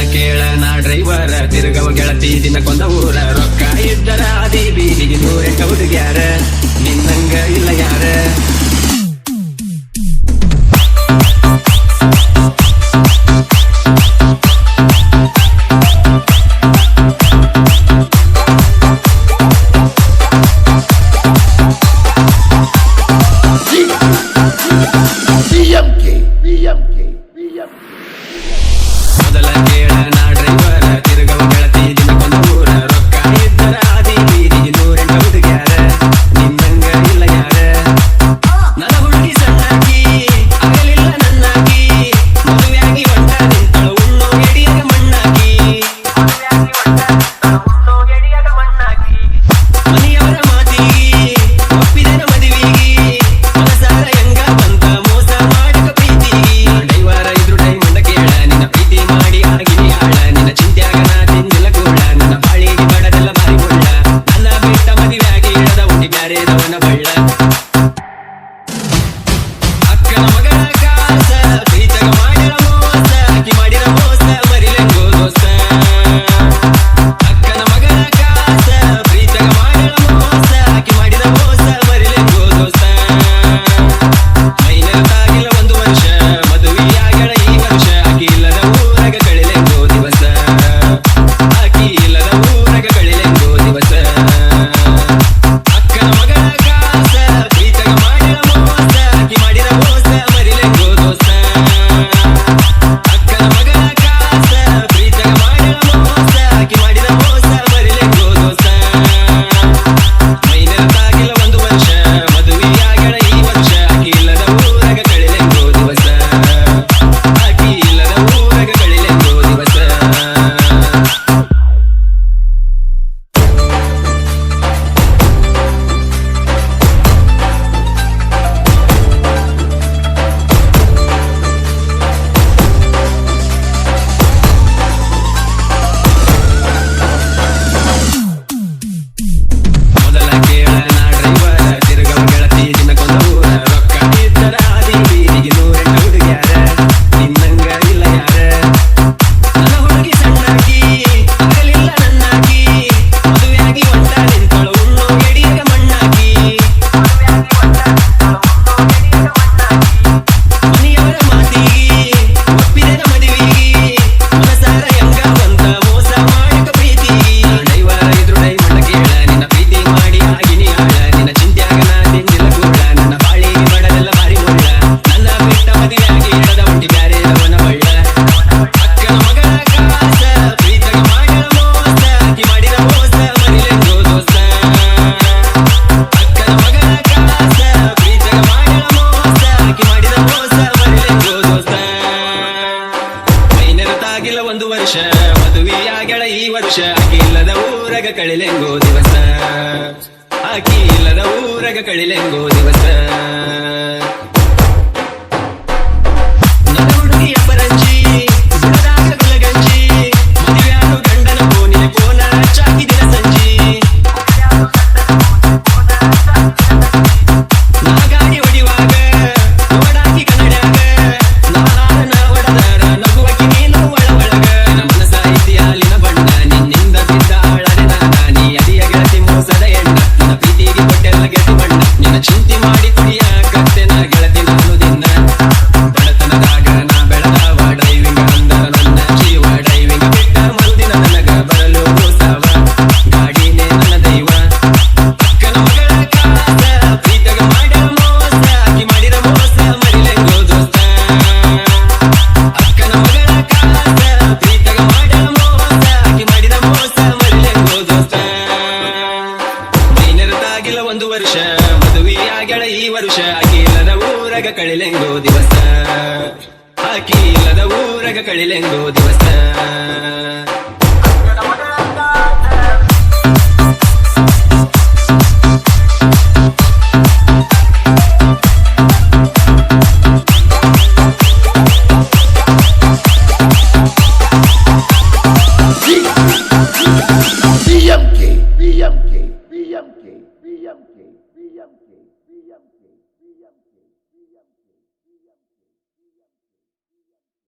ಕೇಳ ನಾ ಡ್ರೈವರ ತಿರುಗವ ಗೆಳತಿ ದಿನಕ್ಕೊಂದ ಊರ ರೊಕ್ಕ ಇದ್ದರ ಅದಿ ಬೀದಿಗೆ ನೂರೆಂಟ ಹುಡುಗ್ಯಾರ ನಿನ್ನಂಗ ಇಲ್ಲ ಯಾರ ಮೊದಲ ಕೇಳ ನಾ ಡ್ರೈವರ ತಿರುಗವ ಗೆಳತಿ ದಿನಕ್ಕೊಂದ ಊರ ರೊಕ್ಕ ಇದ್ದರ ಅದಿ ಬೀದಿಗೆ ನೂರೆಂಟ ಹುಡುಗ್ಯಾರ ನಿನ್ನಂಗ ಇಲ್ಲ ಯಾರ ನನ್ನ ಹುಡುಗಿ ಸಣ್ಣಾಕಿ ಆಗಲಿಲ್ಲ ನನ್ನಾಕಿ ಮದುವೆಯಾಗಿ ಹೊಂಟ ನಿಂತಳು ಉಣ್ಣೋ ಎಡಿಯಾಗ ಮಣ್ಣಾಕಿ ಮನೆಯವರ ಮಾತಿಗೆ ಒಪ್ಪಿದೆನ ಮದುವೆಗೆ ಮನಸಾರ ಹೆಂಗ ಬಂತ ಮೋಸ ಮಾಡಕ ಪ್ರೀತಿಗೆ ಡೈವರ ಇದ್ರು ಡೈಮಂಡ ಕೇಳ ನಿನ್ನ ಪ್ರೀತಿ ಮಾಡಿ ಆಗಿನಿ ಆಳ ನಿನ್ನ ಚಿಂತ್ಯಾಗ ನಾ ತಿಂದಿಲ್ಲ ಕೂಳ ನನ್ನ ಬಾಳಿಗೆ ಬಡದೆಲ್ಲ ಮಾರಿ ಮುಳ್ಳ ನನ್ನ ಬಿಟ್ಟ ಮದುವೆಯಾಗಿ ಇಡದ ಉಂಡಿ ಬ್ಯಾರೇದವನ ಬಳ್ಳ ಅಕ್ಕನ ಮಗಳ ಕಾಸ ಪ್ರೀತಗ ಮಾಡಿರ ಮೋಸ ಆಕಿ ಮಾಡಿರ ಮೋಸ ಮರಿಲೆಂಗೋ ದೋಸ್ತ ಅಕ್ಕನ ಮಗಳ ಕಾಸ ಪ್ರೀತಗ ಮಾಡಿರ ಮೋಸ ಆಕಿ ಮಾಡಿರ ಮೋಸ ಮರಿಲೆಂಗೋ ದೋಸ್ತ ಮೈನರ್ತಾಗಿಲ್ಲ ಒಂದು ವರ್ಷ ಮದುವೆಯಾಗಳ ಈ ವರ್ಷ ಆಕಿ ಇಲ್ಲದ ಊರಗ ಕಳಿಲೆಂಗೋ ದಿವಸ ಆಕಿ ಇಲ್ಲದ ಊರಗ ಕಳಿಲೆಂಗೋ ದಿವಸ ಅಕ್ಕನ ಮಗಳ ಕಾಸ ಪ್ರೀತಗ ಮಾಡಿರ ಮೋಸ ಆಕಿ ಮಾಡಿರ ಮೋಸ ಮರಿಲೆಂಗೋ ದೋಸ್ತ ಅಕ್ಕನ ಮಗಳ ಕಾಸ ಪ್ರೀತಗ ಮಾಡಿರ ಮೋಸ ಆಕಿ ಮಾಡಿರ ಮೋಸ ಮರಿಲೆಂಗೋ ದೋಸ್ತ ಮೈನರ್ತಾಗಿಲ್ಲ ಒಂದು ವರ್ಷ ಮದುವೆಯಾಗಳ ಈ ವರ್ಷ ಆಕಿ ಇಲ್ಲದ ಊರಗ ಕಳಿಲೆಂಗೋ ದಿವಸ ಆಕಿ ಇಲ್ಲದ ಊರಗ ಕಳಿಲೆಂಗೋ ದಿವಸ ಮೊದಲ ಕೇಳ ನಾ ಡ್ರೈವರ ತಿರುಗವ ಗೆಳತಿ ದಿನಕ್ಕೊಂದ ಊರ ರೊಕ್ಕ ಇದ್ದರ ಅದಿ ಬೀದಿಗೆ ನೂರೆಂಟ ಹುಡುಗ್ಯಾರ ನಿನ್ನಂಗ ಇಲ್ಲ ಯಾರ ನನ್ನ ಹುಡುಗಿ ಸಣ್ಣಾಕಿ ಆಗಲಿಲ್ಲ ನನ್ನಾಕಿ ಮದುವೆಯಾಗಿ ಹೊಂಟ ನಿಂತಳು ಉಣ್ಣೋ ಎಡಿಯಾಗ ಮಣ್ಣಾಕಿ ಮನೆಯವರ ಮಾತಿಗೆ ಒಪ್ಪಿದೆನ ಮದುವೆಗೆ ಮನಸಾರ ಹೆಂಗ ಬಂತ ಮೋಸ ಮಾಡಕ ಪ್ರೀತಿಗೆ ಡೈವರ ಇದ್ರು ಡೈಮಂಡ ಕೇಳ ನಿನ್ನ ಪ್ರೀತಿ ಮಾಡಿ ಆಗಿನಿ ಆಳ ನಿನ್ನ ಚಿಂತ್ಯಾಗ ನಾ ತಿಂದಿಲ್ಲ ಕೂಳ ನನ್ನ ಬಾಳಿಗೆ ಬಡದೆಲ್ಲ ಮಾರಿ ಮುಳ್ಳ ನನ್ನ ಬಿಟ್ಟ ಮದುವೆಯಾಗಿ ಇಡದ ಉಂಟಿ ಬ್ಯಾರೇದವನ ಬಳ್ಳ ಅಕ್ಕನ ಮಗಳ ಕಾಸ ಪ್ರೀತಗ ಮಾಡಿರ ಮೋಸ ಆಕಿ ಮಾಡಿರ ಮೋಸ ಮರಿಲೆಂಗೋ ದೋಸ್ತ ಅಕ್ಕನ ಮಗಳ ಕಾಸ ಪ್ರೀತಗ ಮಾಡಿರ ಮೋಸ ಆಕಿ ಮಾಡಿರ ಮೋಸ ಮರಿಲೆಂಗೋ ದೋಸ್ತ ಮೈನರ್ತಾಗಿಲ್ಲ ಒಂದು ವರ್ಷ ಮದುವೆಯಾಗಳ ಈ ವರ್ಷ ಆಕಿ ಇಲ್ಲದ ಊರಗ ಕಳಿಲೆಂಗೋ ದಿವಸ ಆಕಿ ಇಲ್ಲದ ಊರಗ ಕಳಿಲೆಂಗೋ ದಿವಸ ನನ್ನ ಹುಡುಗಿಯ ಪರಂಜಿ ಬುಡದಾಗ ಗುಲಗಂಜಿ ಮದುವೆಯಾಗೋ ಗಂಡನ ಫೋನಿನ ಫೋನ ಚಾಕಿದಿನ ಸಂಜಿ ನಾ ಗಾಡಿ ಹೊಡಿವಾಗ ನೋಡಾಕಿ ಕನ್ನಡ್ಯಾಗ ನಾನ ಹೊಡದಾರ ನಗುವಕಿ ನೀನು ಒಳಗ ನನ್ನ ಮನಸ ಐತಿ ಹಾಲಿನ ಬಣ್ಣ ನಿನ್ನಿಂದ ಬಿದ್ದ ಆಳನೆ ನಾನ ನೀ ಅದಿಯ ಗೆಳತಿ ಮೋಸದ ಎಣ್ಣ ನನ್ನ ಪ್ರೀತಿಗೆ ಕೊಟ್ಟೆಲ್ಲ ಗೆಳತಿ ಬಣ್ಣ ನಿನ್ನ ಚಿಂತೆ ಮಾಡಿ ಕುಡಿಯಾಕತ್ತೆ ನಾ ಗೆಳತಿ ನಾನು ದಿನ ಬಡತನದಾಗ ನಾ ಬೆಳೆದವ ಡ್ರೈವಿಂಗ್ ಅಂದರ ನನ್ನ ಜೀವ ಡ್ರೈವಿಂಗ್ ಬಿಟ್ಟ ಮರುದಿನ ನನಗ ಬರಲು ಪ್ರೋತ್ಸಾಹ ಗಾಡಿನೇ ನನ್ನ ದೈವ ಅಕ್ಕನ ಮಗಳ ಕಾಸ ಪ್ರೀತಗ ಮಾಡಿರ ಮೋಸ ಆಕಿ ಮಾಡಿರ ಮೋಸ ಮರಿಲೆಂಗೋ ದೋಸ್ತ ಅಕ್ಕನ ಮಗಳ ಕಾಸ ಪ್ರೀತಗ ಮಾಡಿರ ಮೋಸ ಆಕಿ ಮಾಡಿರ ಮೋಸ ಮರಿಲೆಂಗೋ ದೋಸ್ತ ಮೈನರ್ತಾಗಿಲ್ಲ ಒಂದು ವರ್ಷ ಮದುವೆಯಾಗಳ ಈ ವರ್ಷ ಆಕಿ ಇಲ್ಲದ ಊರಗ ಕಳಿಲೆಂಗೋ ದಿವಸ ಆಕಿ ಇಲ್ಲದ ಊರಗ ಕಳಿಲೆಂಗೋ ದಿವಸ